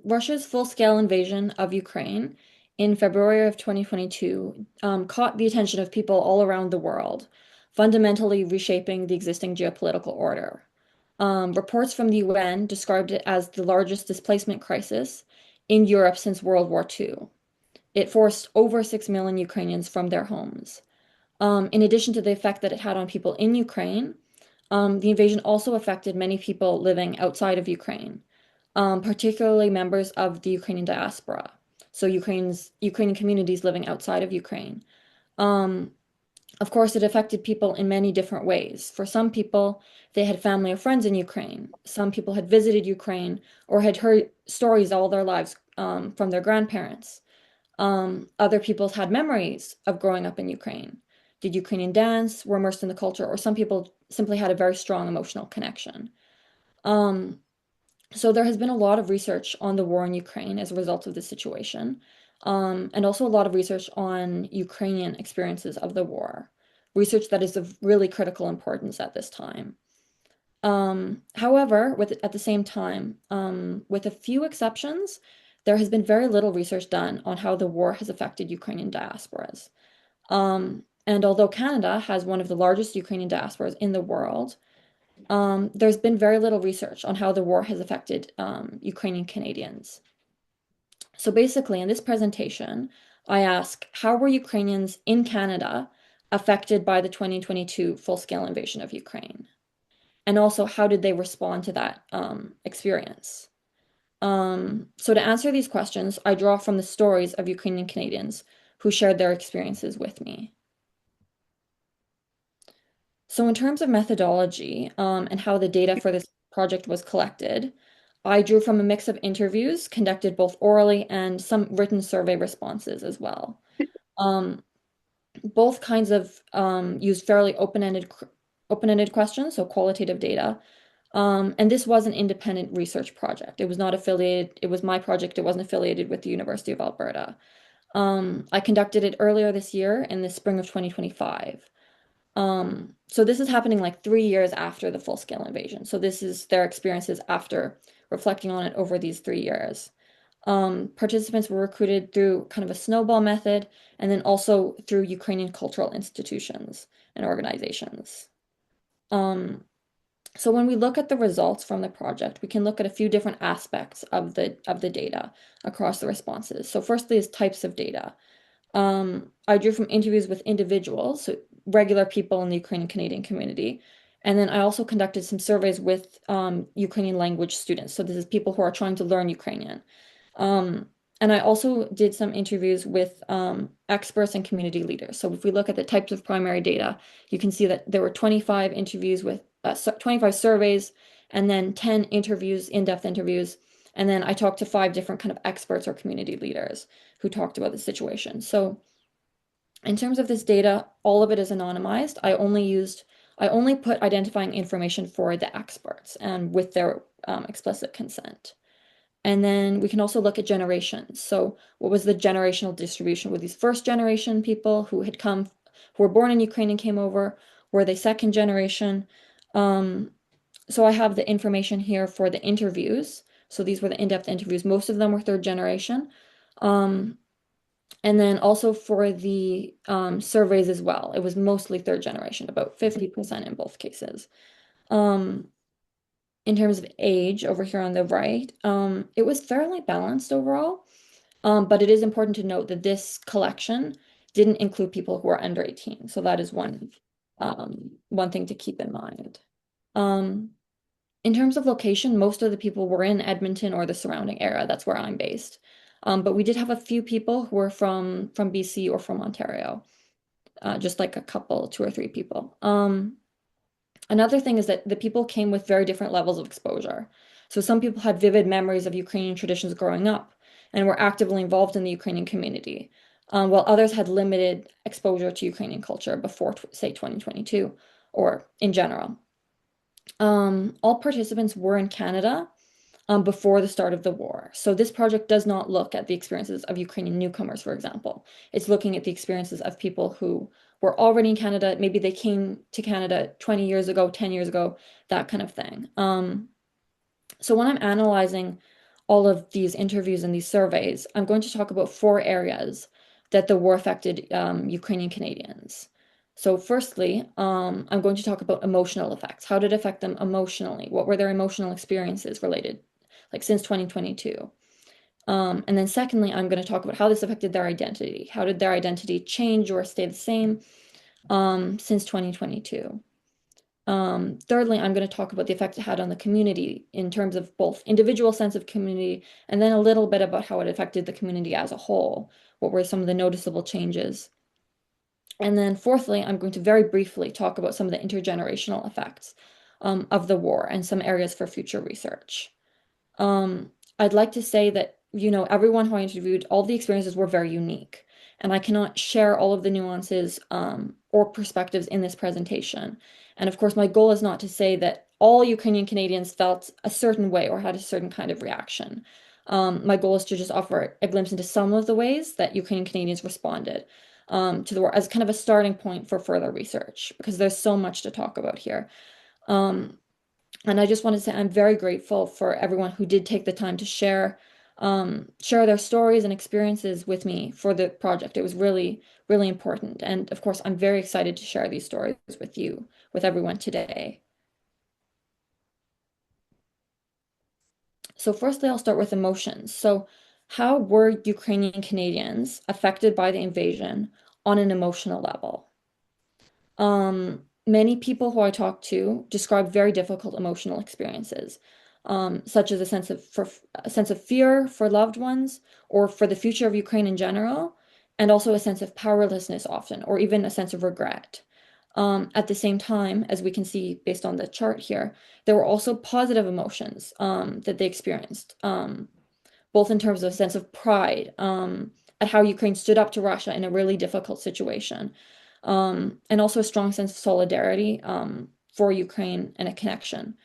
Russia's full-scale invasion of Ukraine in February of 2022 caught the attention of people all around the world, fundamentally reshaping the existing geopolitical order. Reports from the UN described it as the largest displacement crisis in Europe since World War II. It forced over 6 million Ukrainians from their homes. In addition to the effect that it had on people in Ukraine, the invasion also affected many people living outside of Ukraine, particularly members of the Ukrainian diaspora. So Ukrainian communities living outside of Ukraine. Um, of course, it affected people in many different ways. For some people, they had family or friends in Ukraine. Some people had visited Ukraine or had heard stories all their lives from their grandparents. Other people had memories of growing up in Ukraine, did Ukrainian dance, were immersed in the culture, or some people simply had a very strong emotional connection. Um, so there has been a lot of research on the war in Ukraine as a result of this situation, and also a lot of research on Ukrainian experiences of the war, research that is of really critical importance at this time. However, at the same time, with a few exceptions, there has been very little research done on how the war has affected Ukrainian diasporas. And although Canada has one of the largest Ukrainian diasporas in the world, there's been very little research on how the war has affected Ukrainian Canadians. So basically, in this presentation, I ask, how were Ukrainians in Canada affected by the 2022 full-scale invasion of Ukraine? And also, how did they respond to that experience? So to answer these questions, I draw from the stories of Ukrainian Canadians who shared their experiences with me. So in terms of methodology and how the data for this project was collected, I drew from a mix of interviews conducted both orally and some written survey responses as well. Um, Both kinds of used fairly open-ended questions, so qualitative data. And this was an independent research project. It was not affiliated, it was my project, it wasn't affiliated with the University of Alberta. I conducted it earlier this year in the spring of 2025. So this is happening like 3 years after the full-scale invasion. So this is their experiences after reflecting on it over these 3 years. Participants were recruited through kind of a snowball method and then also through Ukrainian cultural institutions and organizations. Um, so when we look at the results from the project, we can look at a few different aspects of the data across the responses. So firstly is types of data. I drew from interviews with individuals, so regular people in the Ukrainian Canadian community. And then I also conducted some surveys with Ukrainian language students. So this is people who are trying to learn Ukrainian. Um, and I also did some interviews with experts and community leaders. So if we look at the types of primary data, you can see that there were 25 interviews with 25 surveys and then 10 interviews, in-depth interviews. And then I talked to 5 different kind of experts or community leaders who talked about the situation. So in terms of this data, all of it is anonymized. I only put identifying information for the experts and with their explicit consent. And then we can also look at generations. So what was the generational distribution? Were these first generation people who had come, who were born in Ukraine and came over? Were they second generation? Um, so I have the information here for the interviews. So these were the in-depth interviews. Most of them were third generation. Um, and then also for the surveys as well. It was mostly third generation, about 50% in both cases. Um, in terms of age over here on the right, it was fairly balanced overall. But it is important to note that this collection didn't include people who are under 18. So that is one thing to keep in mind. Um, in terms of location, most of the people were in Edmonton or the surrounding area. That's where I'm based. But we did have a few people who were from BC or from Ontario, just like a couple, 2 or 3 people. Another thing is that the people came with very different levels of exposure. So some people had vivid memories of Ukrainian traditions growing up and were actively involved in the Ukrainian community, while others had limited exposure to Ukrainian culture before, say, 2022 or in general. All participants were in Canada before the start of the war. So this project does not look at the experiences of Ukrainian newcomers, for example. It's looking at the experiences of people who were already in Canada. Maybe they came to Canada 20 years ago, 10 years ago, that kind of thing. So when I'm analyzing all of these interviews and these surveys, I'm going to talk about four areas that the war affected Ukrainian Canadians. So firstly, I'm going to talk about emotional effects. How did it affect them emotionally? What were their emotional experiences related, like since 2022? And then secondly, I'm going to talk about how this affected their identity. How did their identity change or stay the same since 2022? Thirdly, I'm going to talk about the effect it had on the community in terms of both individual sense of community and then a little bit about how it affected the community as a whole. What were some of the noticeable changes? And then fourthly, I'm going to very briefly talk about some of the intergenerational effects of the war and some areas for future research. I'd like to say that, everyone who I interviewed, all the experiences were very unique, and I cannot share all of the nuances or perspectives in this presentation. And of course, my goal is not to say that all Ukrainian Canadians felt a certain way or had a certain kind of reaction. My goal is to just offer a glimpse into some of the ways that Ukrainian Canadians responded to the war as kind of a starting point for further research, because there's so much to talk about here. Um, and I just want to say I'm very grateful for everyone who did take the time to share their stories and experiences with me for the project. It was really, really important. And of course, I'm very excited to share these stories with you, with everyone today. So firstly, I'll start with emotions. So how were Ukrainian Canadians affected by the invasion on an emotional level? Many people who I talked to describe very difficult emotional experiences, such as a sense of fear for loved ones or for the future of Ukraine in general, and also a sense of powerlessness often, or even a sense of regret. At the same time, as we can see based on the chart here, there were also positive emotions that they experienced, both in terms of a sense of pride at how Ukraine stood up to Russia in a really difficult situation, and also a strong sense of solidarity for Ukraine and a connection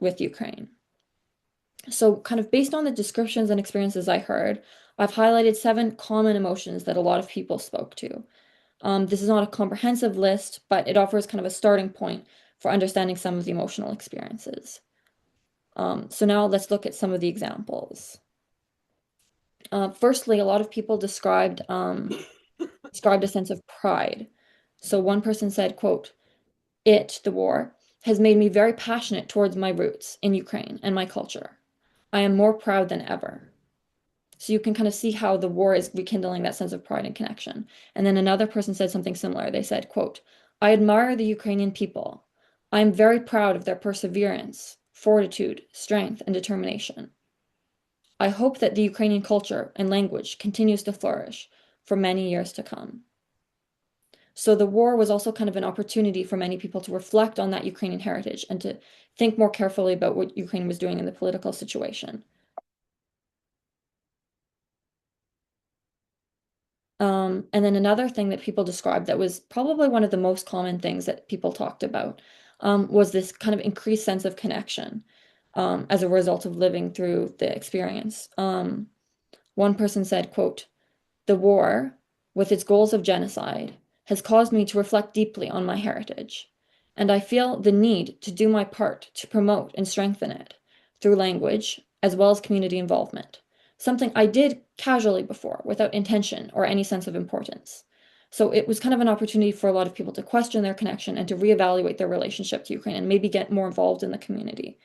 with Ukraine. So, kind of based on the descriptions and experiences I heard, I've highlighted 7 common emotions that a lot of people spoke to. This is not a comprehensive list, but it offers kind of a starting point for understanding some of the emotional experiences. So now let's look at some of the examples. Firstly, a lot of people described a sense of pride. So one person said, quote, the war, has made me very passionate towards my roots in Ukraine and my culture. I am more proud than ever. So you can kind of see how the war is rekindling that sense of pride and connection. And then another person said something similar. They said, quote, I admire the Ukrainian people. I am very proud of their perseverance, fortitude, strength, and determination. I hope that the Ukrainian culture and language continues to flourish for many years to come. So the war was also kind of an opportunity for many people to reflect on that Ukrainian heritage and to think more carefully about what Ukraine was doing in the political situation. And then another thing that people described that was probably one of the most common things that people talked about was this kind of increased sense of connection as a result of living through the experience. One person said, quote, the war, with its goals of genocide, has caused me to reflect deeply on my heritage, and I feel the need to do my part to promote and strengthen it through language as well as community involvement, something I did casually before without intention or any sense of importance. So it was kind of an opportunity for a lot of people to question their connection and to reevaluate their relationship to Ukraine and maybe get more involved in the community.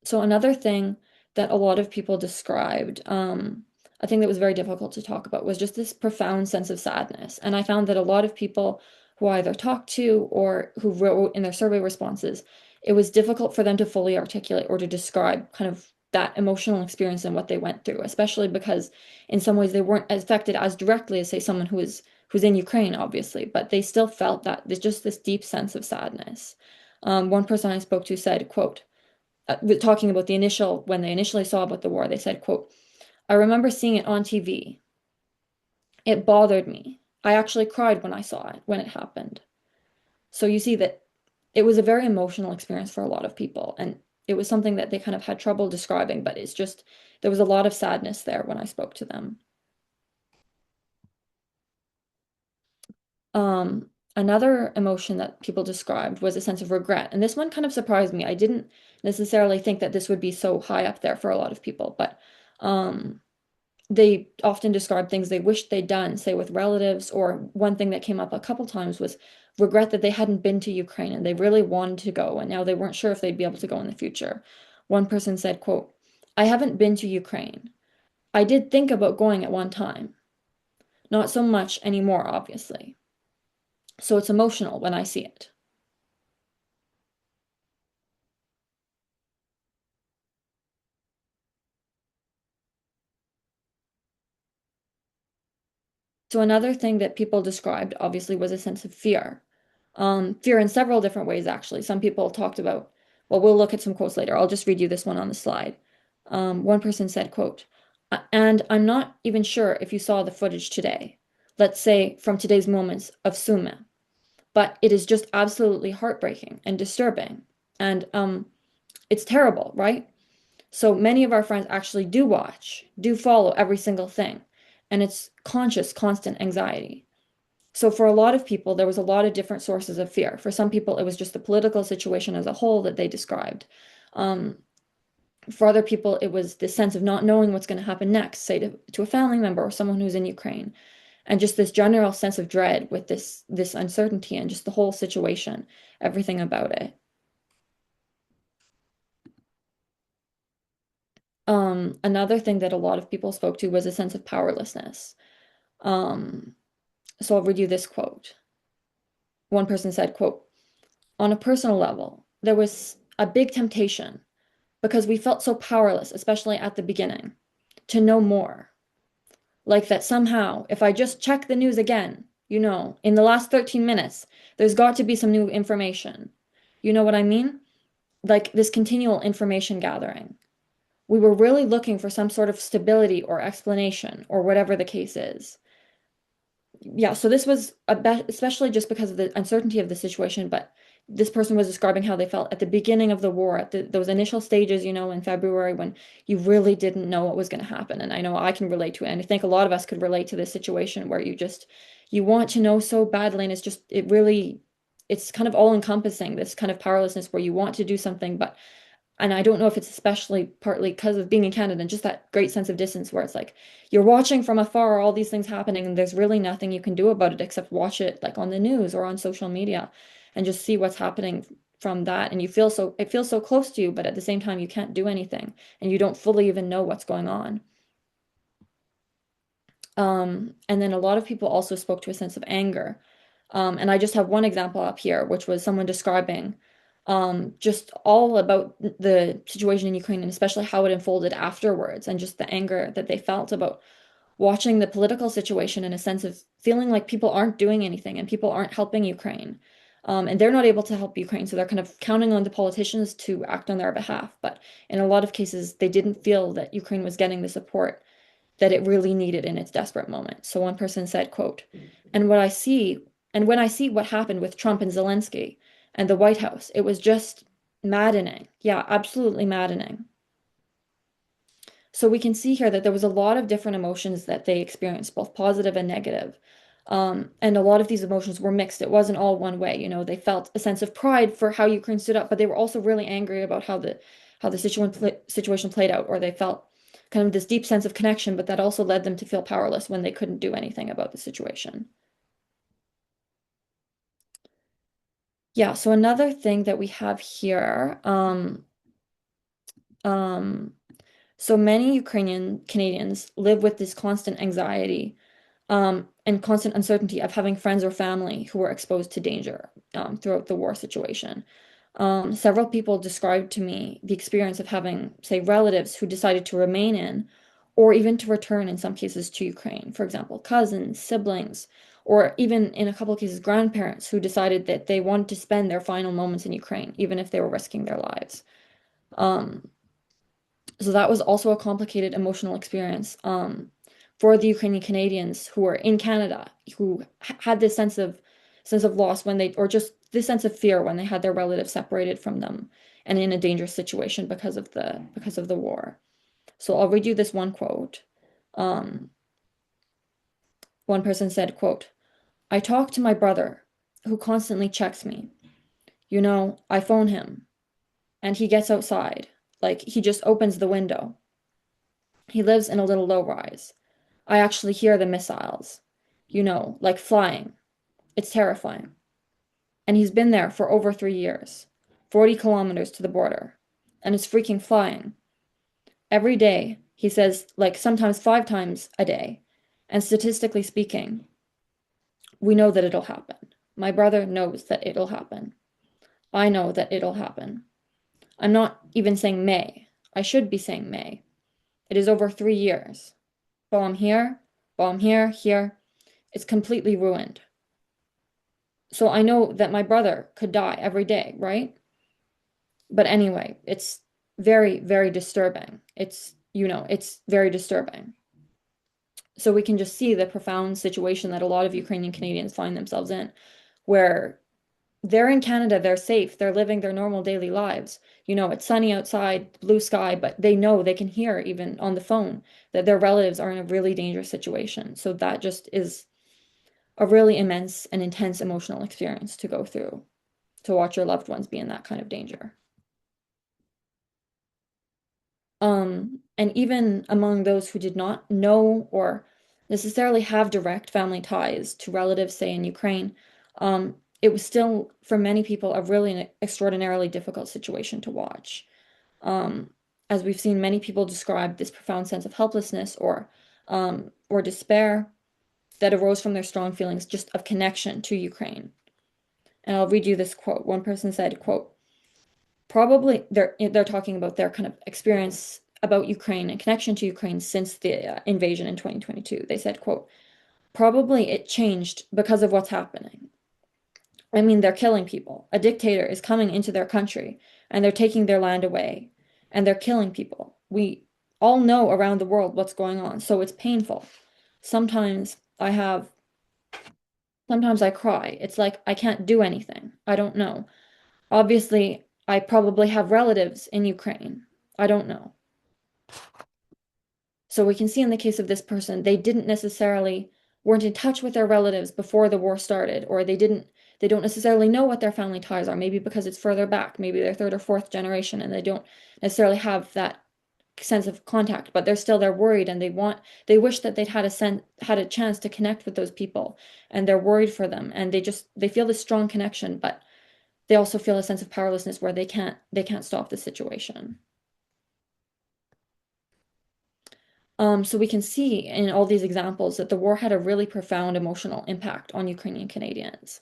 So another thing that a lot of people described, I think that was very difficult to talk about, was just this profound sense of sadness. And I found that a lot of people who I either talked to or who wrote in their survey responses, it was difficult for them to fully articulate or to describe kind of that emotional experience and what they went through, especially because in some ways they weren't affected as directly as, say, someone who's in Ukraine, obviously, but they still felt that there's just this deep sense of sadness. One person I spoke to said, quote, talking about when they initially saw about the war, they said, quote, I remember seeing it on TV. It bothered me. I actually cried when I saw it, when it happened. So you see that it was a very emotional experience for a lot of people. And it was something that they kind of had trouble describing, but it's just, there was a lot of sadness there when I spoke to them. Another emotion that people described was a sense of regret. And this one kind of surprised me. I didn't necessarily think that this would be so high up there for a lot of people, but um, they often describe things they wished they'd done, say with relatives, or one thing that came up a couple times was regret that they hadn't been to Ukraine and they really wanted to go, and now they weren't sure if they'd be able to go in the future. One person said, quote, I haven't been to Ukraine. I did think about going at one time. Not so much anymore, obviously. So it's emotional when I see it. So another thing that people described obviously was a sense of fear. Fear in several different ways, actually. Some people talked about, well, we'll look at some quotes later. I'll just read you this one on the slide. One person said, quote, and I'm not even sure if you saw the footage today, let's say from today's moments of Sumy, but it is just absolutely heartbreaking and disturbing. And it's terrible, right? So many of our friends actually do watch, do follow every single thing, and it's conscious, constant anxiety. So for a lot of people, there was a lot of different sources of fear. For some people, it was just the political situation as a whole that they described. Um, for other people, it was this sense of not knowing what's going to happen next, say to a family member or someone who's in Ukraine, and just this general sense of dread with this uncertainty and just the whole situation, everything about it. Another thing that a lot of people spoke to was a sense of powerlessness. Um, so I'll read you this quote. One person said, quote, on a personal level, there was a big temptation because we felt so powerless, especially at the beginning, to know more. Like that somehow, if I just check the news again, in the last 13 minutes, there's got to be some new information. You know what I mean? Like this continual information gathering. We were really looking for some sort of stability or explanation or whatever the case is. Yeah, so this was especially just because of the uncertainty of the situation, but this person was describing how they felt at the beginning of the war, at those initial stages, in February when you really didn't know what was going to happen. And I know I can relate to it, and I think a lot of us could relate to this situation where you want to know so badly, and it's kind of all encompassing, this kind of powerlessness where you want to do something, but and I don't know if it's especially partly because of being in Canada and just that great sense of distance where it's like you're watching from afar all these things happening and there's really nothing you can do about it except watch it like on the news or on social media and just see what's happening from that. And it feels so close to you, but at the same time you can't do anything and you don't fully even know what's going on. And then a lot of people also spoke to a sense of anger. And I just have one example up here, which was someone describing just all about the situation in Ukraine and especially how it unfolded afterwards and just the anger that they felt about watching the political situation in a sense of feeling like people aren't doing anything and people aren't helping Ukraine. And they're not able to help Ukraine, so they're kind of counting on the politicians to act on their behalf. But in a lot of cases, they didn't feel that Ukraine was getting the support that it really needed in its desperate moment. So one person said, quote, and what I see, and when I see what happened with Trump and Zelensky and the White House, it was just maddening. Yeah, absolutely maddening. So we can see here that there was a lot of different emotions that they experienced, both positive and negative. And a lot of these emotions were mixed. It wasn't all one way. They felt a sense of pride for how Ukraine stood up, but they were also really angry about how the situation played out, or they felt kind of this deep sense of connection, but that also led them to feel powerless when they couldn't do anything about the situation. Yeah, so another thing that we have here, um, so many Ukrainian Canadians live with this constant anxiety and constant uncertainty of having friends or family who were exposed to danger throughout the war situation. Several people described to me the experience of having, say, relatives who decided to remain in, or even to return in some cases to Ukraine. For example, cousins, siblings, or even in a couple of cases, grandparents who decided that they wanted to spend their final moments in Ukraine, even if they were risking their lives. Um, so that was also a complicated emotional experience for the Ukrainian Canadians who were in Canada, who had this sense of loss when they, or just this sense of fear when they had their relatives separated from them and in a dangerous situation because of the war. So I'll read you this one quote. Um, One person said, quote, I talked to my brother who constantly checks me. I phone him and he gets outside. Like he just opens the window. He lives in a little low rise. I actually hear the missiles, like flying. It's terrifying. And he's been there for over 3 years, 40 kilometers to the border, and it's freaking flying. Every day, he says, like sometimes 5 times a day. And statistically speaking, we know that it'll happen. My brother knows that it'll happen. I know that it'll happen. I'm not even saying may. I should be saying may. It is over 3 years. Bomb here, bomb here, here. It's completely ruined. So I know that my brother could die every day, right? But anyway, it's very, very disturbing. It's very disturbing. So we can just see the profound situation that a lot of Ukrainian Canadians find themselves in, where they're in Canada, they're safe, they're living their normal daily lives. It's sunny outside, blue sky, but they know they can hear even on the phone that their relatives are in a really dangerous situation. So that just is a really immense and intense emotional experience to go through, to watch your loved ones be in that kind of danger. And even among those who did not know or necessarily have direct family ties to relatives, say in Ukraine, it was still, for many people, a really an extraordinarily difficult situation to watch. Um, as we've seen, many people describe this profound sense of helplessness or despair that arose from their strong feelings just of connection to Ukraine. And I'll read you this quote. One person said, quote, probably they're talking about their kind of experience about Ukraine and connection to Ukraine since the invasion in 2022. They said, quote, probably it changed because of what's happening. I mean, they're killing people. A dictator is coming into their country and they're taking their land away and they're killing people. We all know around the world what's going on, so it's painful. Sometimes I have, sometimes I cry. It's like I can't do anything. I don't know. Obviously, I probably have relatives in Ukraine. I don't know. So we can see in the case of this person, they didn't necessarily weren't in touch with their relatives before the war started, or they don't necessarily know what their family ties are, maybe because it's further back, maybe they're third or fourth generation and they don't necessarily have that sense of contact, but they're worried and they wish that they'd had a chance to connect with those people, and they're worried for them, and they feel this strong connection, but they also feel a sense of powerlessness where they can't stop the situation. So we can see in all these examples that the war had a really profound emotional impact on Ukrainian Canadians.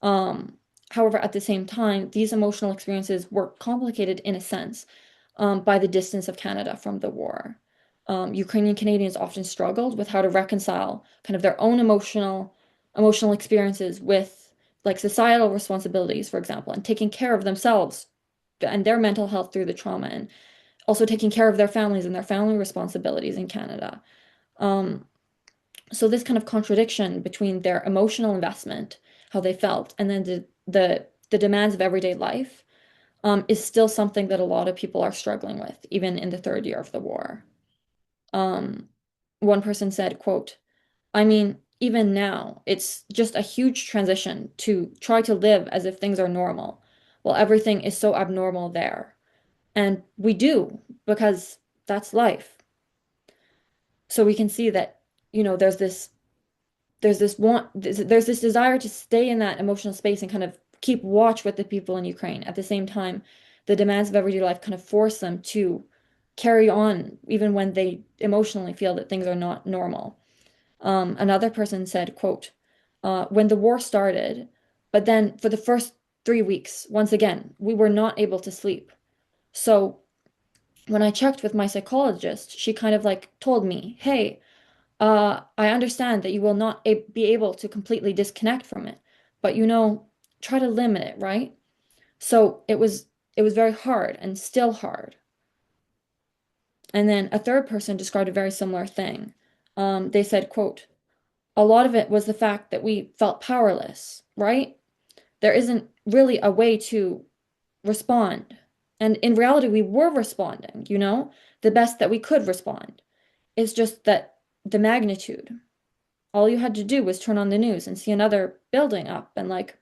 Um, However, at the same time, these emotional experiences were complicated in a sense by the distance of Canada from the war. Ukrainian Canadians often struggled with how to reconcile kind of their own emotional experiences with like societal responsibilities, for example, and taking care of themselves and their mental health through the trauma, and also taking care of their families and their family responsibilities in Canada. Um, so this kind of contradiction between their emotional investment, how they felt, and then the demands of everyday life, is still something that a lot of people are struggling with, even in the third year of the war. Um, One person said, quote, I mean, even now, it's just a huge transition to try to live as if things are normal, while everything is so abnormal there. And we do, because that's life. So we can see that, there's this desire to stay in that emotional space and kind of keep watch with the people in Ukraine. At the same time, the demands of everyday life kind of force them to carry on even when they emotionally feel that things are not normal. Another person said, quote, when the war started, but then for the first 3 weeks, once again, we were not able to sleep. So when I checked with my psychologist, she kind of like told me, hey, I understand that you will not be able to completely disconnect from it, but try to limit it, right? So it was very hard and still hard. And then a third person described a very similar thing. They said, quote, a lot of it was the fact that we felt powerless, right? There isn't really a way to respond. And in reality, we were responding, the best that we could respond. It's just that the magnitude. All you had to do was turn on the news and see another building up, and like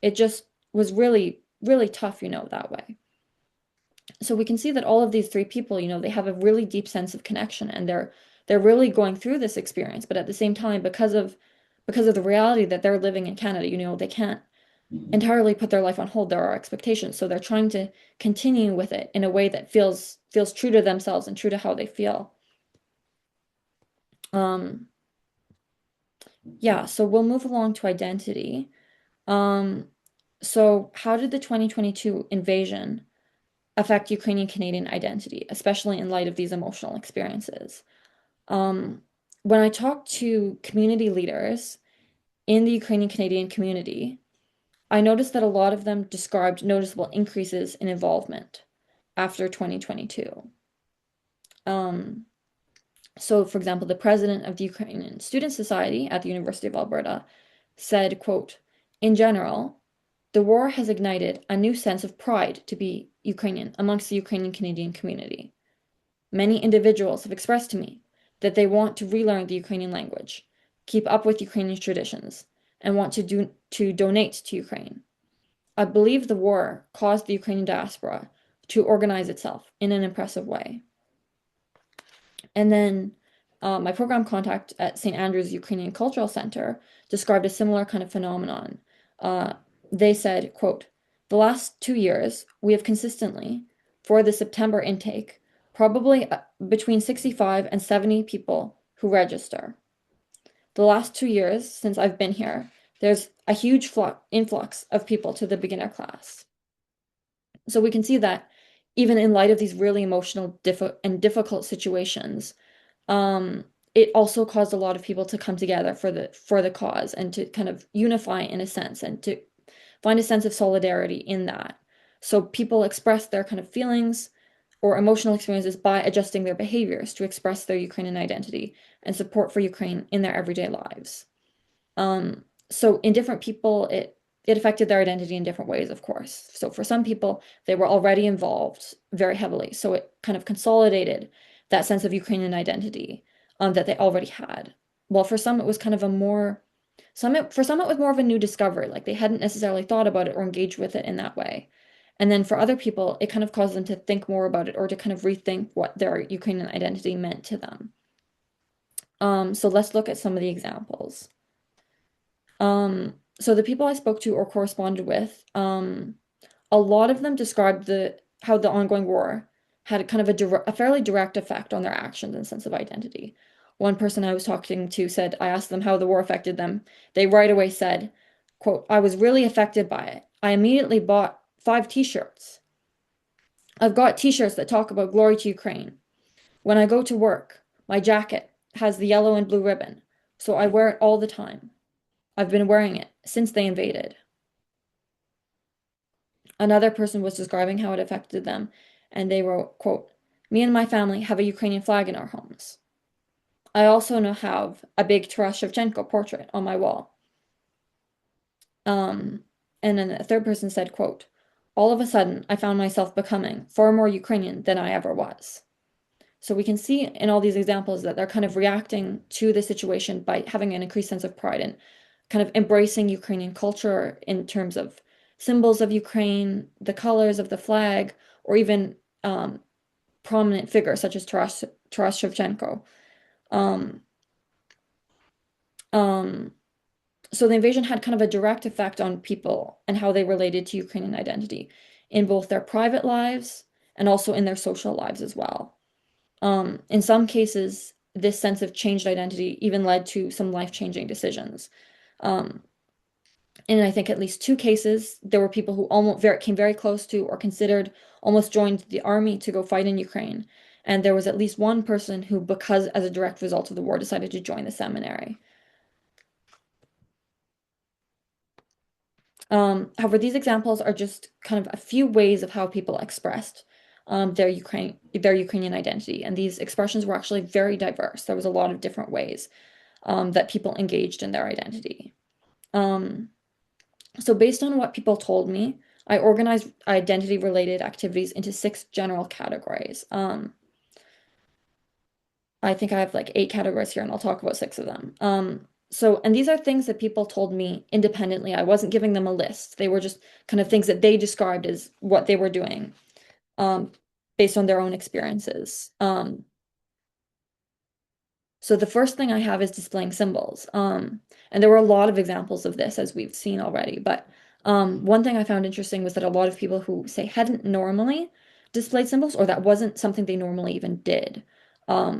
It just was really, really tough, that way. So we can see that all of these three people, they have a really deep sense of connection and they're really going through this experience, but at the same time, because of the reality that they're living in Canada, they can't entirely put their life on hold. There are expectations. So they're trying to continue with it in a way that feels true to themselves and true to how they feel. Um, yeah, so we'll move along to identity. Um, so how did the 2022 invasion affect Ukrainian Canadian identity, especially in light of these emotional experiences? Um, when I talked to community leaders in the Ukrainian Canadian community, I noticed that a lot of them described noticeable increases in involvement after 2022. Um, so, for example, the president of the Ukrainian Student Society at the University of Alberta said, quote, "In general, the war has ignited a new sense of pride to be Ukrainian amongst the Ukrainian Canadian community. Many individuals have expressed to me that they want to relearn the Ukrainian language, keep up with Ukrainian traditions, and want to donate to Ukraine. I believe the war caused the Ukrainian diaspora to organize itself in an impressive way." And then my program contact at St. Andrew's Ukrainian Cultural Center described a similar kind of phenomenon. Uh, they said, quote, "The last 2 years, we have consistently, for the September intake, probably between 65 and 70 people who register. The last 2 years since I've been here, there's a huge influx of people to the beginner class." So we can see that even in light of these really emotional and difficult situations, um, it also caused a lot of people to come together for the cause and to kind of unify in a sense and to find a sense of solidarity in that. So people express their kind of feelings or emotional experiences by adjusting their behaviors to express their Ukrainian identity and support for Ukraine in their everyday lives. So in different people, it affected their identity in different ways, of course. So for some people, they were already involved very heavily. So it kind of consolidated that sense of Ukrainian identity that they already had. Well, for some, it was kind of for some, it was more of a new discovery. Like they hadn't necessarily thought about it or engaged with it in that way. And then for other people, it kind of caused them to think more about it or to kind of rethink what their Ukrainian identity meant to them. So let's look at some of the examples. So the people I spoke to or corresponded with, a lot of them described how the ongoing war had kind of a fairly direct effect on their actions and sense of identity. One person I was talking to said, I asked them how the war affected them. They right away said, quote, "I was really affected by it. I immediately bought 5 t-shirts. I've got t-shirts that talk about glory to Ukraine. When I go to work, my jacket has the yellow and blue ribbon, so I wear it all the time. I've been wearing it since they invaded." Another person was describing how it affected them, and they wrote, quote, "Me and my family have a Ukrainian flag in our homes. I also now have a big Taras Shevchenko portrait on my wall." Um, and then a third person said, quote, "All of a sudden, I found myself becoming far more Ukrainian than I ever was." So we can see in all these examples that they're kind of reacting to the situation by having an increased sense of pride and kind of embracing Ukrainian culture in terms of symbols of Ukraine, the colors of the flag, or even prominent figures such as Taras Shevchenko. Um, um, so the invasion had kind of a direct effect on people and how they related to Ukrainian identity in both their private lives and also in their social lives as well. In some cases, this sense of changed identity even led to some life-changing decisions. Um, in I think at least 2 cases, there were people who came very close to or considered almost joined the army to go fight in Ukraine. And there was at least one person who, because as a direct result of the war, decided to join the seminary. However, these examples are just kind of a few ways of how people expressed their Ukrainian identity, and these expressions were actually very diverse. There was a lot of different ways that people engaged in their identity. Um, so based on what people told me, I organized identity-related activities into 6 general categories. I think I have like 8 categories here, and I'll talk about 6 of them. And these are things that people told me independently. I wasn't giving them a list. They were just kind of things that they described as what they were doing, um, based on their own experiences. So the first thing I have is displaying symbols. And there were a lot of examples of this, as we've seen already. But one thing I found interesting was that a lot of people who say hadn't normally displayed symbols, or that wasn't something they normally even did.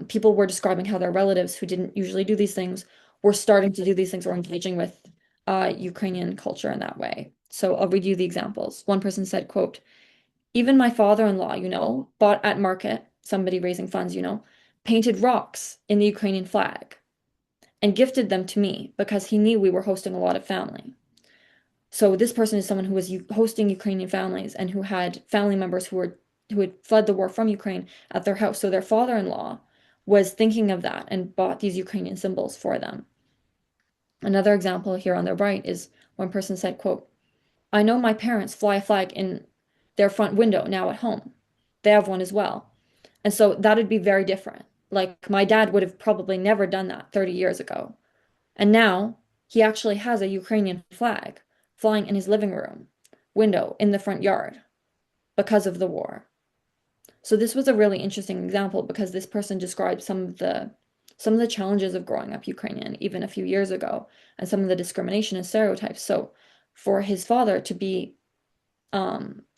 People were describing how their relatives who didn't usually do these things were starting to do these things or engaging with Ukrainian culture in that way. So I'll read you the examples. One person said, quote, even my father-in-law, bought at market, somebody raising funds, painted rocks in the Ukrainian flag and gifted them to me because he knew we were hosting a lot of family. So this person is someone who was hosting Ukrainian families and who had family members who had fled the war from Ukraine at their house. So their father-in-law was thinking of that and bought these Ukrainian symbols for them. Another example here on the right is one person said, quote, I know my parents fly a flag in their front window now at home. They have one as well. And so that'd be very different. Like my dad would have probably never done that 30 years ago. And now he actually has a Ukrainian flag flying in his living room window in the front yard because of the war. So this was a really interesting example because this person described some of the challenges of growing up Ukrainian even a few years ago and some of the discrimination and stereotypes. So for his father to be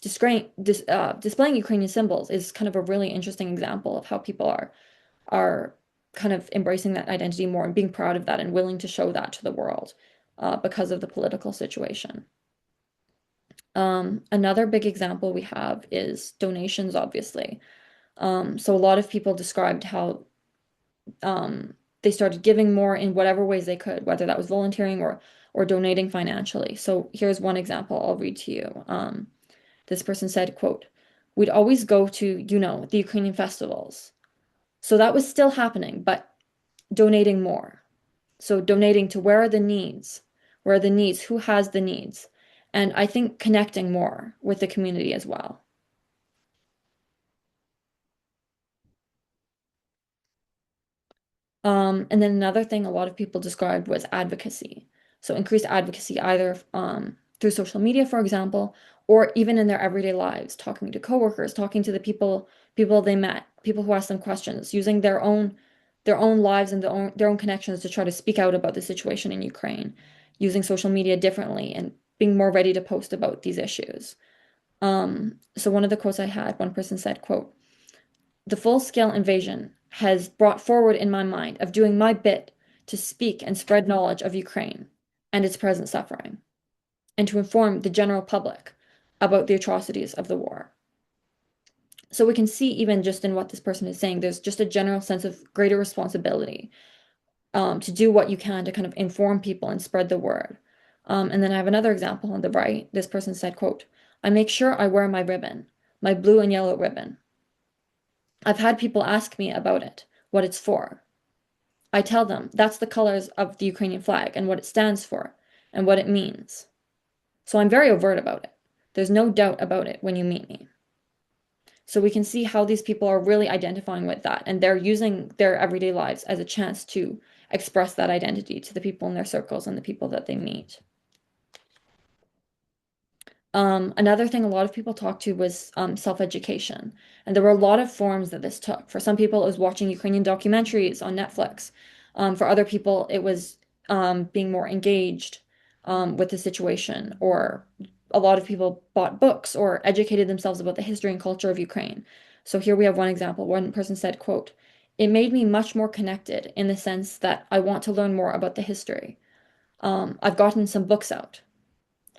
displaying Ukrainian symbols is kind of a really interesting example of how people are kind of embracing that identity more and being proud of that and willing to show that to the world because of the political situation. Another big example we have is donations, obviously. So a lot of people described how they started giving more in whatever ways they could, whether that was volunteering or donating financially. So here's one example I'll read to you. This person said, quote, we'd always go to, the Ukrainian festivals. So that was still happening, but donating more. So donating to where are the needs, who has the needs, and I think connecting more with the community as well. And then another thing a lot of people described was advocacy. So increased advocacy either through social media, for example, or even in their everyday lives, talking to coworkers, talking to the people they met, people who asked them questions, using their own lives and their own connections to try to speak out about the situation in Ukraine, using social media differently and being more ready to post about these issues. So one of the quotes I had, one person said, quote, the full-scale invasion has brought forward in my mind of doing my bit to speak and spread knowledge of Ukraine and its present suffering, and to inform the general public about the atrocities of the war. So we can see even just in what this person is saying, there's just a general sense of greater responsibility to do what you can to kind of inform people and spread the word. And then I have another example on the right. This person said, quote, I make sure I wear my ribbon, my blue and yellow ribbon. I've had people ask me about it, what it's for. I tell them that's the colors of the Ukrainian flag and what it stands for and what it means. So I'm very overt about it. There's no doubt about it when you meet me. So we can see how these people are really identifying with that and they're using their everyday lives as a chance to express that identity to the people in their circles and the people that they meet. Another thing a lot of people talked to was self-education. And there were a lot of forms that this took. For some people, it was watching Ukrainian documentaries on Netflix. For other people, it was being more engaged with the situation. Or a lot of people bought books or educated themselves about the history and culture of Ukraine. So here we have one example. One person said, quote, it made me much more connected in the sense that I want to learn more about the history. I've gotten some books out.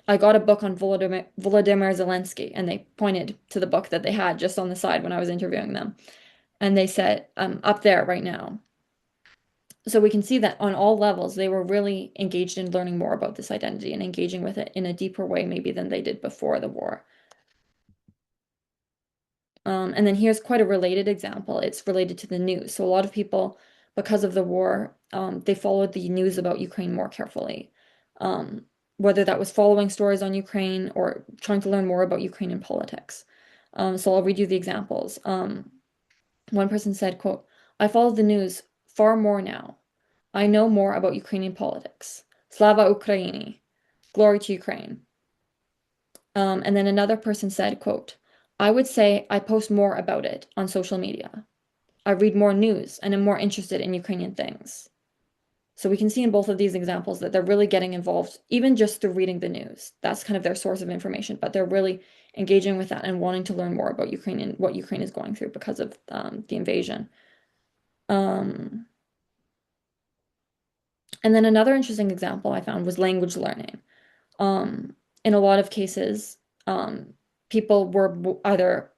I got a book on Volodymyr Zelensky, and they pointed to the book that they had just on the side when I was interviewing them. And they said, up there right now. So we can see that on all levels, they were really engaged in learning more about this identity and engaging with it in a deeper way, maybe than they did before the war. And then here's quite a related example. It's related to the news. So a lot of people, because of the war, they followed the news about Ukraine more carefully. Whether that was following stories on Ukraine or trying to learn more about Ukrainian politics. So I'll read you the examples. One person said, quote, I follow the news far more now. I know more about Ukrainian politics. Slava Ukraini. Glory to Ukraine. And then another person said, quote, I would say I post more about it on social media. I read more news and am more interested in Ukrainian things. So we can see in both of these examples that they're really getting involved, even just through reading the news. That's kind of their source of information, but they're really engaging with that and wanting to learn more about what Ukraine is going through because of the invasion. Um, and then another interesting example I found was language learning. In a lot of cases, people were either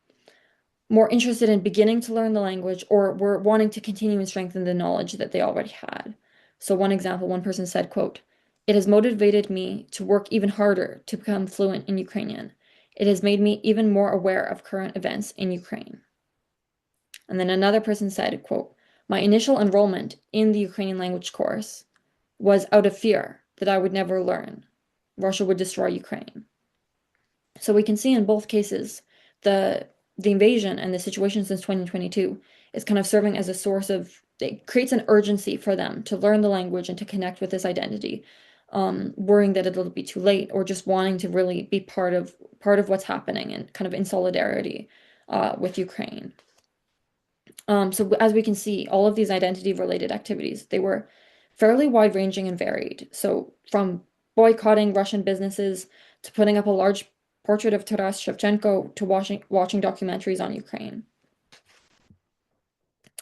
more interested in beginning to learn the language or were wanting to continue and strengthen the knowledge that they already had. So one example, one person said, quote, "It has motivated me to work even harder to become fluent in Ukrainian. It has made me even more aware of current events in Ukraine." And then another person said, quote, "My initial enrollment in the Ukrainian language course was out of fear that I would never learn. Russia would destroy Ukraine." So we can see in both cases the the invasion and the situation since 2022 is kind of serving as a source of it creates an urgency for them to learn the language and to connect with this identity, worrying that it'll be too late or just wanting to really be part of what's happening and kind of in solidarity with Ukraine. So as we can see, all of these identity-related activities, they were fairly wide-ranging and varied. So from boycotting Russian businesses to putting up a large portrait of Taras Shevchenko to watching documentaries on Ukraine.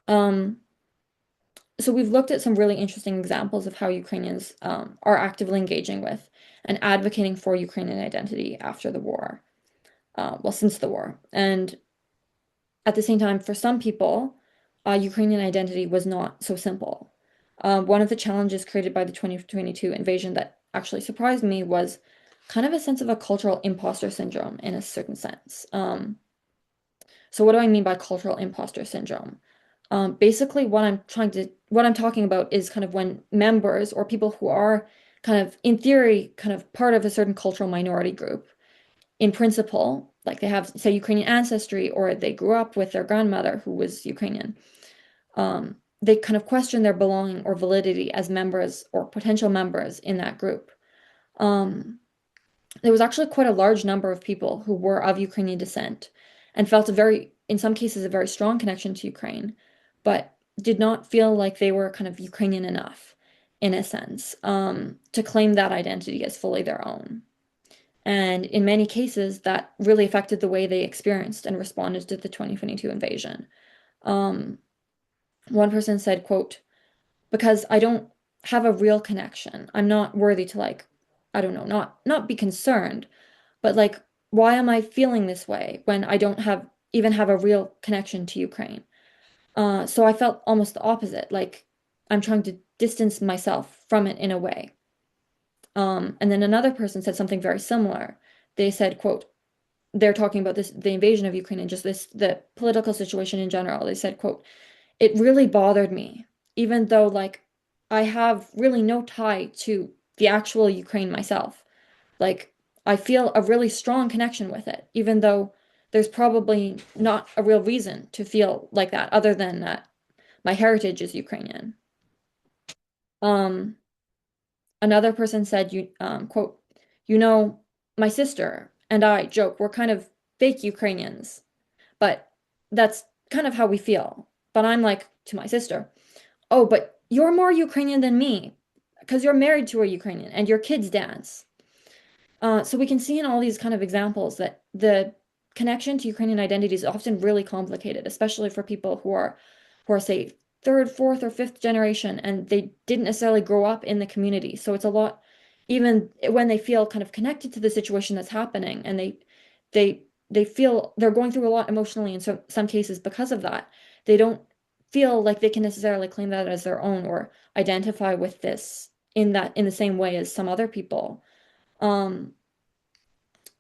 Um, so we've looked at some really interesting examples of how Ukrainians are actively engaging with and advocating for Ukrainian identity after the war, well, since the war. And at the same time, for some people, Ukrainian identity was not so simple. One of the challenges created by the 2022 invasion that actually surprised me was kind of a sense of a cultural imposter syndrome in a certain sense. So what do I mean by cultural imposter syndrome? Basically, what I'm talking about is kind of when members or people who are kind of, in theory, kind of part of a certain cultural minority group, in principle, like they have, say, Ukrainian ancestry, or they grew up with their grandmother who was Ukrainian, they kind of question their belonging or validity as members or potential members in that group. There was actually quite a large number of people who were of Ukrainian descent and felt in some cases, a very strong connection to Ukraine, but did not feel like they were kind of Ukrainian enough, in a sense, to claim that identity as fully their own. And in many cases, that really affected the way they experienced and responded to the 2022 invasion. Um, One person said, quote, "Because I don't have a real connection. I'm not worthy to like, I don't know, not be concerned, but like, why am I feeling this way when I don't even have a real connection to Ukraine?" So I felt almost the opposite, like I'm trying to distance myself from it in a way. And then another person said something very similar. They said, quote, they're talking about the invasion of Ukraine and just the political situation in general. They said, quote, "It really bothered me, even though like I have really no tie to the actual Ukraine myself. Like I feel a really strong connection with it, even though there's probably not a real reason to feel like that other than that my heritage is Ukrainian." Um, Another person said, quote, "You know, my sister and I joke we're kind of fake Ukrainians, but that's kind of how we feel." But I'm like to my sister, "Oh, but you're more Ukrainian than me because you're married to a Ukrainian and your kids dance." So we can see in all these kind of examples that the connection to Ukrainian identity is often really complicated, especially for people who are say third, fourth, or fifth generation, and they didn't necessarily grow up in the community. So it's a lot, even when they feel kind of connected to the situation that's happening, and they they feel they're going through a lot emotionally in some cases because of that. They don't feel like they can necessarily claim that as their own or identify with this in the same way as some other people. Um,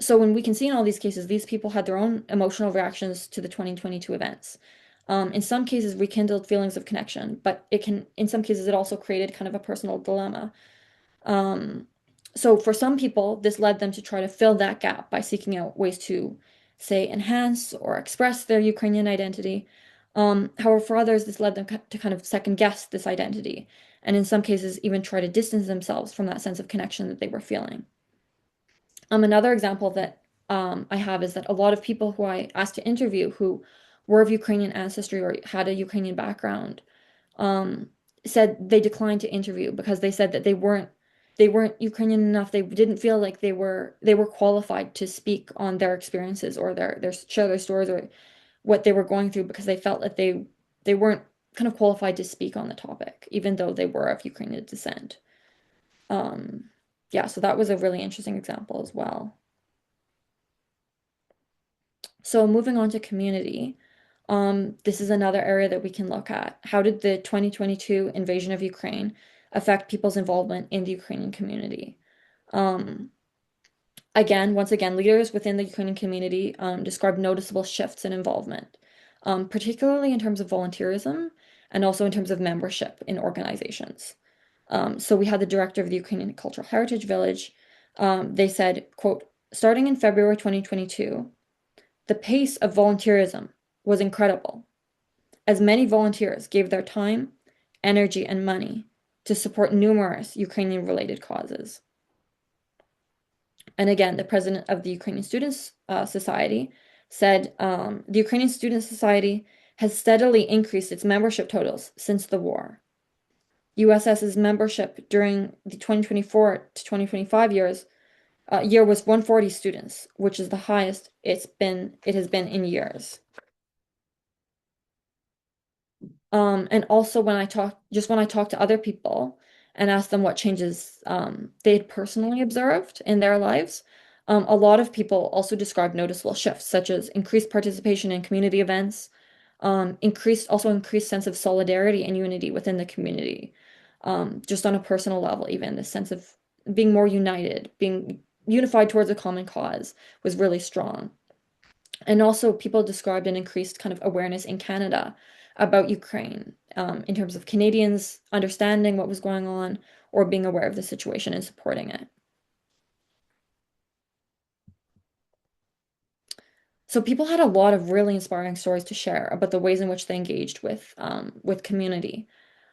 so when we can see in all these cases, these people had their own emotional reactions to the 2022 events. In some cases, rekindled feelings of connection, but in some cases, it also created kind of a personal dilemma. Um, so for some people, this led them to try to fill that gap by seeking out ways to, say, enhance or express their Ukrainian identity. However, for others, this led them to kind of second guess this identity and in some cases even try to distance themselves from that sense of connection that they were feeling. Another example that I have is that a lot of people who I asked to interview who were of Ukrainian ancestry or had a Ukrainian background um, said they declined to interview because they said that they weren't Ukrainian enough. They didn't feel like they were qualified to speak on their experiences or their share their stories or what they were going through because they felt that they weren't kind of qualified to speak on the topic, even though they were of Ukrainian descent. Um, yeah, so that was a really interesting example as well. So moving on to community, this is another area that we can look at. How did the 2022 invasion of Ukraine affect people's involvement in the Ukrainian community? Um, once again, leaders within the Ukrainian community described noticeable shifts in involvement, particularly in terms of volunteerism and also in terms of membership in organizations. So we had the director of the Ukrainian Cultural Heritage Village. They said, quote, starting in February 2022, the pace of volunteerism was incredible, as many volunteers gave their time, energy, and money to support numerous Ukrainian-related causes. And again, the president of the Ukrainian Students Society said the Ukrainian Student Society has steadily increased its membership totals since the war. USS's membership during the 2024 to 2025 year was 140 students, which is the highest it has been in years. And also when I talked to other people and asked them what changes they had personally observed in their lives, a lot of people also described noticeable shifts, such as increased participation in community events, increased sense of solidarity and unity within the community, just on a personal level, even the sense of being more united, being unified towards a common cause was really strong. And also, people described an increased kind of awareness in Canada about Ukraine, in terms of Canadians understanding what was going on or being aware of the situation and supporting it. So people had a lot of really inspiring stories to share about the ways in which they engaged with community.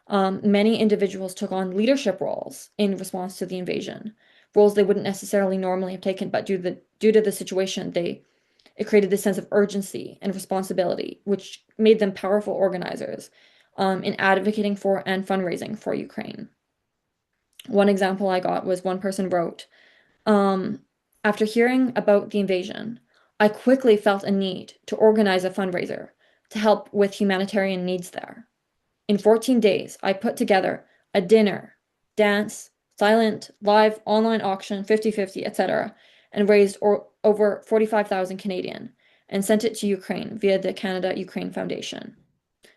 Many individuals took on leadership roles in response to the invasion, roles they wouldn't necessarily normally have taken, but due to the situation, it created this sense of urgency and responsibility, which made them powerful organizers in advocating for and fundraising for Ukraine. One example I got was one person wrote, um, after hearing about the invasion, I quickly felt a need to organize a fundraiser to help with humanitarian needs there. In 14 days, I put together a dinner, dance, silent, live, online auction, 50-50, etc., and raised over 45,000 Canadian and sent it to Ukraine via the Canada-Ukraine Foundation.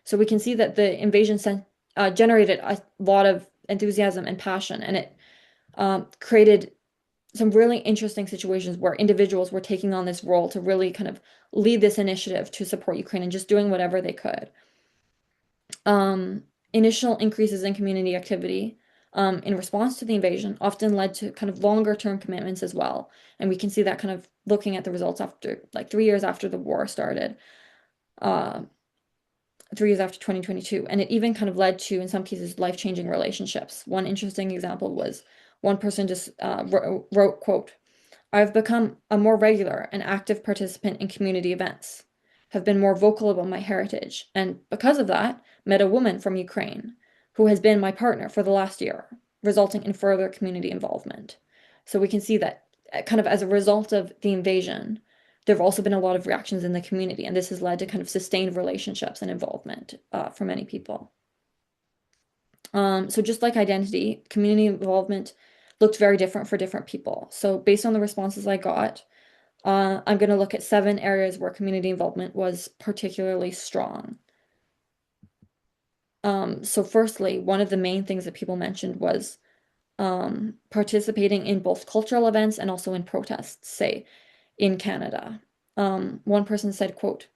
So we can see that the invasion generated a lot of enthusiasm and passion, and it created some really interesting situations where individuals were taking on this role to really kind of lead this initiative to support Ukraine and just doing whatever they could. Um, Initial increases in community activity in response to the invasion often led to kind of longer term commitments as well. And we can see that kind of looking at the results after like 3 years after the war started, uh, 3 years after 2022. And it even kind of led to, in some cases, life-changing relationships. One interesting example was one person just wrote, quote, I've become a more regular and active participant in community events, have been more vocal about my heritage, and because of that, met a woman from Ukraine who has been my partner for the last year, resulting in further community involvement. So we can see that kind of as a result of the invasion, there have also been a lot of reactions in the community, and this has led to kind of sustained relationships and involvement for many people. So just like identity, community involvement looked very different for different people. So based on the responses I got, I'm going to look at 7 areas where community involvement was particularly strong. So firstly, one of the main things that people mentioned was participating in both cultural events and also in protests, say in Canada. One person said, quote,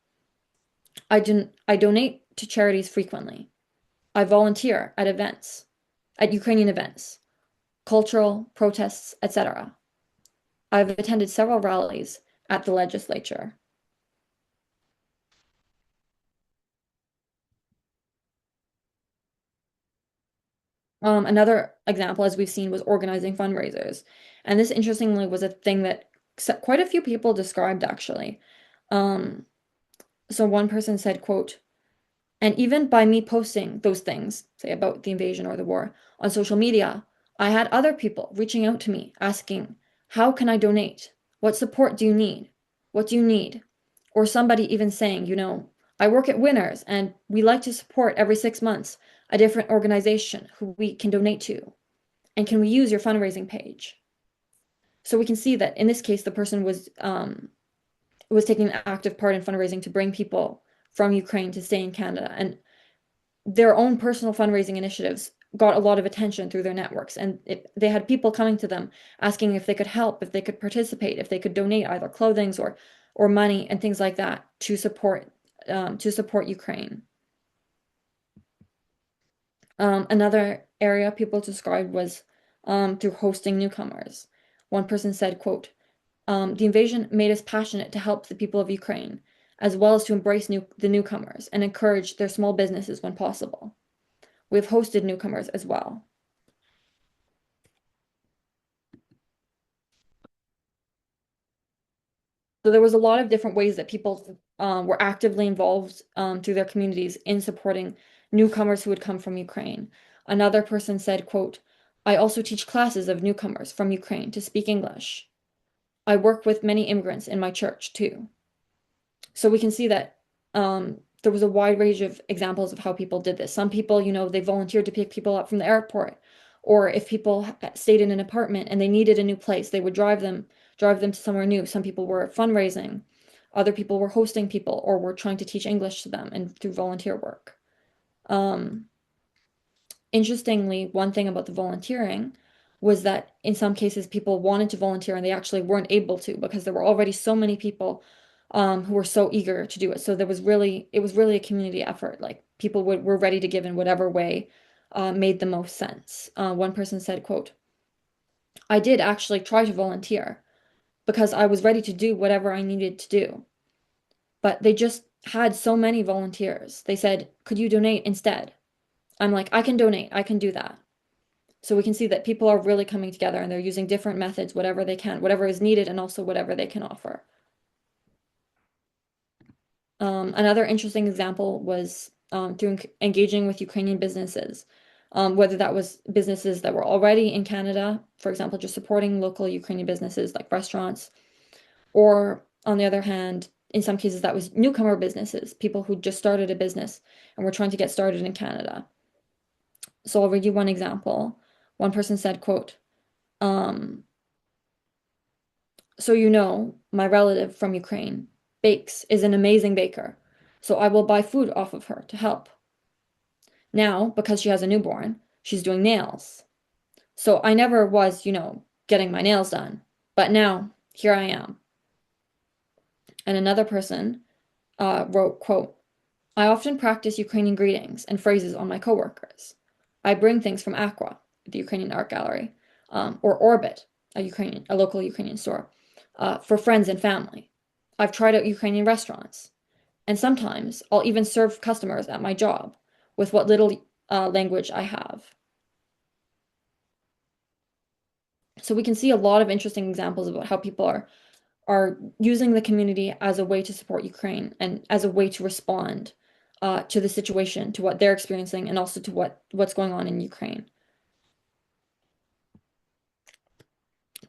I donate to charities frequently. I volunteer at events, at Ukrainian events, cultural protests, etc. I've attended several rallies at the legislature. Another example, as we've seen, was organizing fundraisers. And this, interestingly, was a thing that quite a few people described, actually. Um, so one person said, quote, and even by me posting those things, say about the invasion or the war, on social media, I had other people reaching out to me asking, how can I donate? What support do you need? What do you need? Or somebody even saying, I work at Winners and we like to support every 6 months a different organization who we can donate to. And can we use your fundraising page? So we can see that in this case, the person was taking an active part in fundraising to bring people from Ukraine to stay in Canada. And their own personal fundraising initiatives got a lot of attention through their networks. And they had people coming to them asking if they could help, if they could participate, if they could donate either clothing or money and things like that to support Ukraine. Another area people described was through hosting newcomers. One person said, quote, the invasion made us passionate to help the people of Ukraine, as well as to embrace the newcomers and encourage their small businesses when possible. We've hosted newcomers as well. So there was a lot of different ways that people were actively involved through their communities in supporting newcomers who would come from Ukraine. Another person said, quote, I also teach classes of newcomers from Ukraine to speak English. I work with many immigrants in my church too. So we can see that there was a wide range of examples of how people did this. Some people, they volunteered to pick people up from the airport, or if people stayed in an apartment and they needed a new place, they would drive them to somewhere new. Some people were fundraising, other people were hosting people, or were trying to teach English to them and through volunteer work. Um, Interestingly, one thing about the volunteering was that in some cases people wanted to volunteer and they actually weren't able to because there were already so many people who were so eager to do it. So it was really a community effort. Like people were ready to give in whatever way made the most sense. One person said, quote, I did actually try to volunteer because I was ready to do whatever I needed to do. But they just had so many volunteers. They said, could you donate instead? I'm like, I can donate. I can do that. So we can see that people are really coming together and they're using different methods, whatever they can, whatever is needed, and also whatever they can offer. Another interesting example was through engaging with Ukrainian businesses, whether that was businesses that were already in Canada, for example, just supporting local Ukrainian businesses like restaurants, or on the other hand, in some cases, that was newcomer businesses, people who just started a business and were trying to get started in Canada. So I'll read you one example. One person said, quote, um, so my relative from Ukraine is an amazing baker. So I will buy food off of her to help. Now, because she has a newborn, she's doing nails. So I never was, getting my nails done. But now, here I am. And another person wrote, quote, I often practice Ukrainian greetings and phrases on my coworkers. I bring things from Aqua, the Ukrainian art gallery, or Orbit, a local Ukrainian store, for friends and family. I've tried out Ukrainian restaurants, and sometimes I'll even serve customers at my job with what little language I have. So we can see a lot of interesting examples about how people are using the community as a way to support Ukraine and as a way to respond to the situation, to what they're experiencing, and also to what's going on in Ukraine.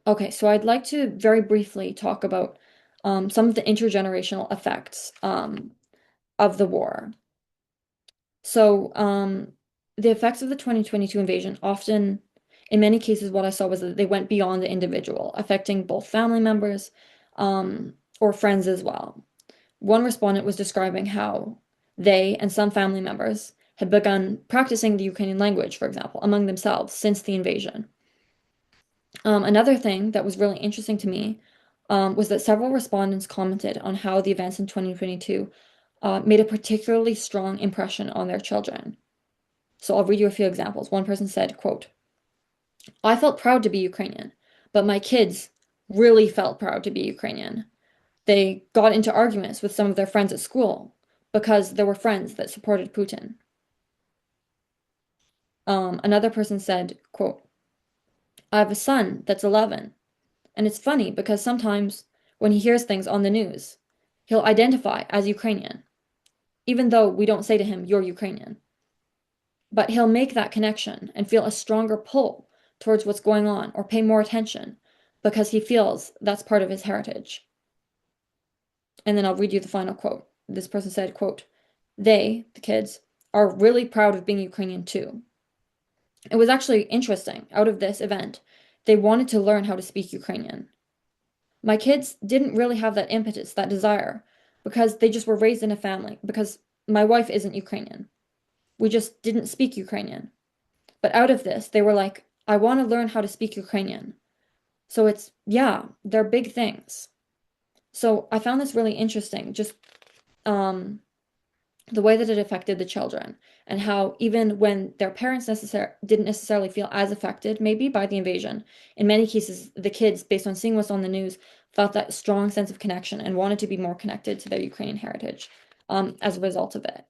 Okay, so I'd like to very briefly talk about some of the intergenerational effects of the war. So the effects of the 2022 invasion often, in many cases, what I saw was that they went beyond the individual, affecting both family members or friends as well. One respondent was describing how they and some family members had begun practicing the Ukrainian language, for example, among themselves since the invasion. Another thing that was really interesting to me was that several respondents commented on how the events in 2022 made a particularly strong impression on their children. So I'll read you a few examples. One person said, quote, I felt proud to be Ukrainian, but my kids really felt proud to be Ukrainian. They got into arguments with some of their friends at school because there were friends that supported Putin. Another person said, quote, I have a son that's 11, and it's funny because sometimes when he hears things on the news, he'll identify as Ukrainian, even though we don't say to him, you're Ukrainian. But he'll make that connection and feel a stronger pull towards what's going on or pay more attention because he feels that's part of his heritage. And then I'll read you the final quote. This person said, quote, they, the kids, are really proud of being Ukrainian too. It was actually interesting. Out of this event, they wanted to learn how to speak Ukrainian. My kids didn't really have that impetus, that desire, because they just were raised in a family, because my wife isn't Ukrainian. We just didn't speak Ukrainian. But out of this, they were like, I want to learn how to speak Ukrainian. So it's, yeah, they're big things. So I found this really interesting, just the way that it affected the children and how even when their parents didn't necessarily feel as affected, maybe by the invasion, in many cases, the kids, based on seeing what's on the news, felt that strong sense of connection and wanted to be more connected to their Ukrainian heritage as a result of it.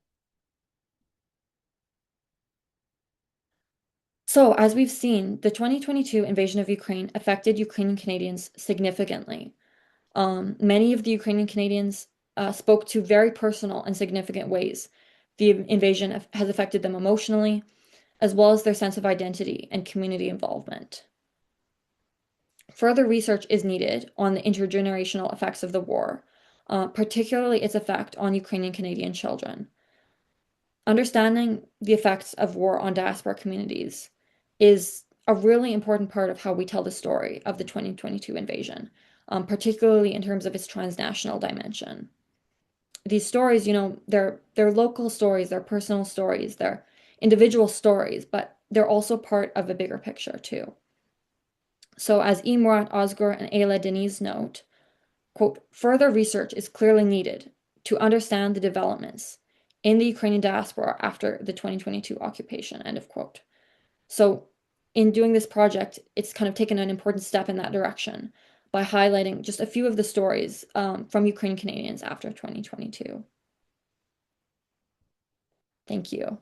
So, as we've seen, the 2022 invasion of Ukraine affected Ukrainian Canadians significantly. Many of the Ukrainian Canadians spoke to very personal and significant ways. The invasion has affected them emotionally, as well as their sense of identity and community involvement. Further research is needed on the intergenerational effects of the war, particularly its effect on Ukrainian Canadian children. Understanding the effects of war on diaspora communities is a really important part of how we tell the story of the 2022 invasion, particularly in terms of its transnational dimension. These stories, they're local stories, they're personal stories, they're individual stories, but they're also part of a bigger picture too. So as E. Murat Ozgur and Ayla Deniz note, quote, further research is clearly needed to understand the developments in the Ukrainian diaspora after the 2022 occupation, end of quote. So in doing this project, it's kind of taken an important step in that direction by highlighting just a few of the stories from Ukrainian Canadians after 2022. Thank you.